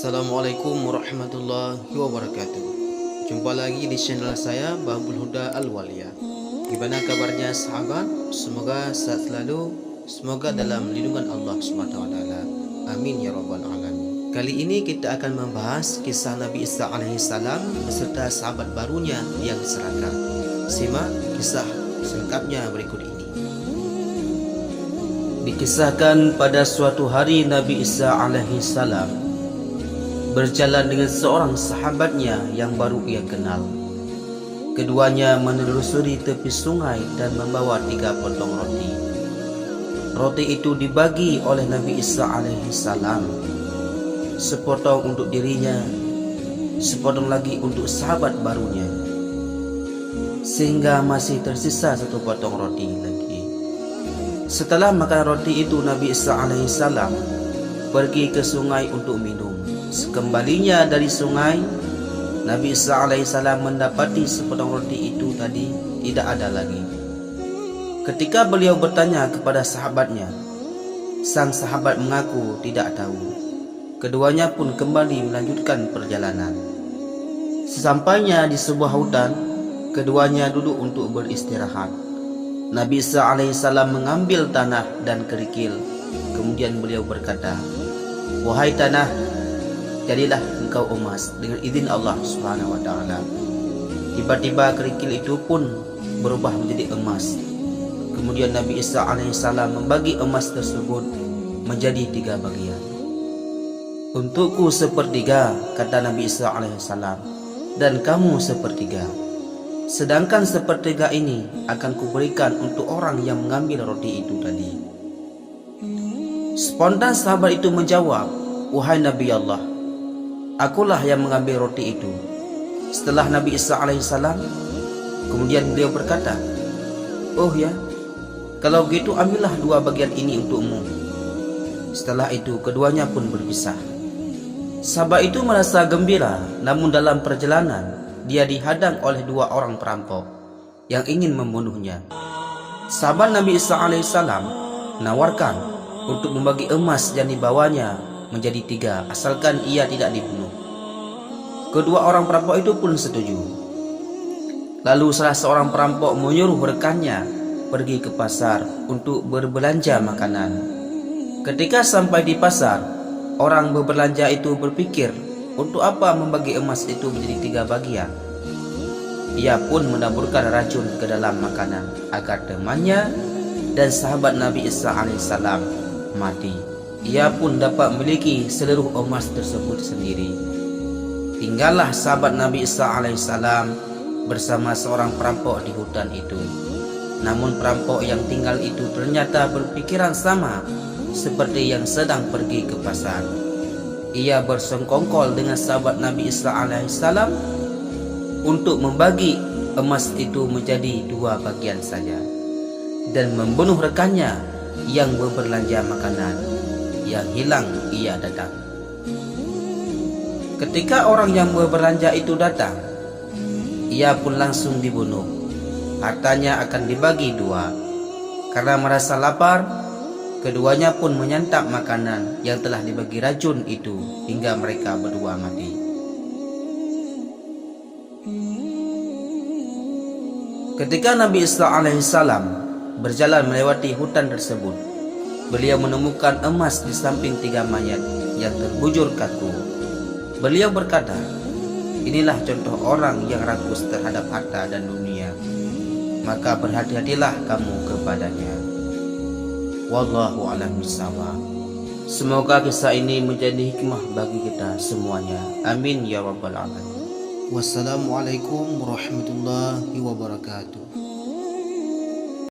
Assalamualaikum warahmatullahi wabarakatuh. Jumpa lagi di channel saya Babul Huda Al-Walia. Gimana kabarnya sahabat? Semoga sehat selalu. Semoga dalam lindungan Allah SWT. Amin ya rabbal alamin. Kali ini kita akan membahas kisah Nabi Isa alaihissalam beserta sahabat barunya yang serakah. Simak kisah selengkapnya berikut ini. Dikisahkan pada suatu hari Nabi Isa alaihissalam berjalan dengan seorang sahabatnya yang baru ia kenal. Keduanya menelusuri tepi sungai dan membawa 3 potong roti. Roti itu dibagi oleh Nabi Isa alaihissalam. Sepotong untuk dirinya, sepotong lagi untuk sahabat barunya, sehingga masih tersisa 1 potong roti lagi. Setelah makan roti itu, Nabi Isa alaihissalam pergi ke sungai untuk minum. Sekembalinya dari sungai, Nabi Isa alaihissalam mendapati sepotong roti itu tadi tidak ada lagi. Ketika beliau bertanya kepada sahabatnya, sang sahabat mengaku tidak tahu. Keduanya pun kembali melanjutkan perjalanan. Sesampainya di sebuah hutan, keduanya duduk untuk beristirahat. Nabi Isa alaihissalam mengambil tanah dan kerikil. Kemudian beliau berkata, "Wahai tanah, jadilah engkau emas dengan izin Allah Subhanahu wa taala." Tiba-tiba kerikil itu pun berubah menjadi emas. Kemudian Nabi Isa alaihissalam membagi emas tersebut menjadi 3 bagian. "Untukku sepertiga," kata Nabi Isa alaihissalam, "dan kamu sepertiga. Sedangkan sepertiga ini akan kuberikan untuk orang yang mengambil roti itu tadi." Spontan sahabat itu menjawab, "Wahai Nabi Allah, akulah yang mengambil roti itu." Setelah Nabi Isa alaihissalam, kemudian beliau berkata, "Oh ya, kalau begitu ambillah 2 bagian ini untukmu." Setelah itu keduanya pun berpisah. Sahabat itu merasa gembira, namun dalam perjalanan dia dihadang oleh 2 orang perampok yang ingin membunuhnya. Sahabat Nabi Isa alaihissalam menawarkan untuk membagi emas yang dibawanya menjadi 3 asalkan ia tidak dibunuh. Kedua orang perampok itu pun setuju. Lalu salah seorang perampok menyuruh rekannya pergi ke pasar untuk berbelanja makanan. Ketika sampai di pasar, orang berbelanja itu berpikir untuk apa membagi emas itu menjadi 3 bagian. Ia pun menaburkan racun ke dalam makanan agar temannya dan sahabat Nabi Isa alaihissalam mati. Ia pun dapat memiliki seluruh emas tersebut sendiri. Tinggallah sahabat Nabi Isa alaihissalam bersama seorang perampok di hutan itu. Namun perampok yang tinggal itu ternyata berpikiran sama seperti yang sedang pergi ke pasar. Ia bersengkongkol dengan sahabat Nabi Isa alaihissalam untuk membagi emas itu menjadi 2 bagian saja dan membunuh rekannya yang berbelanja makanan yang hilang ia datang. Ketika orang yang berbelanja itu datang, ia pun langsung dibunuh. Hartanya akan dibagi 2. Karena merasa lapar, keduanya pun menyantap makanan yang telah dibagi racun itu hingga mereka berdua mati. Ketika Nabi Isa alaihissalam berjalan melewati hutan tersebut, beliau menemukan emas di samping 3 mayat yang terbujur kaku. Beliau berkata, "Inilah contoh orang yang rakus terhadap harta dan dunia. Maka berhati-hatilah kamu kepadanya." Wallahu a'lam bishawab. Semoga kisah ini menjadi hikmah bagi kita semuanya. Amin ya rabbal alamin. Wassalamualaikum warahmatullahi wabarakatuh.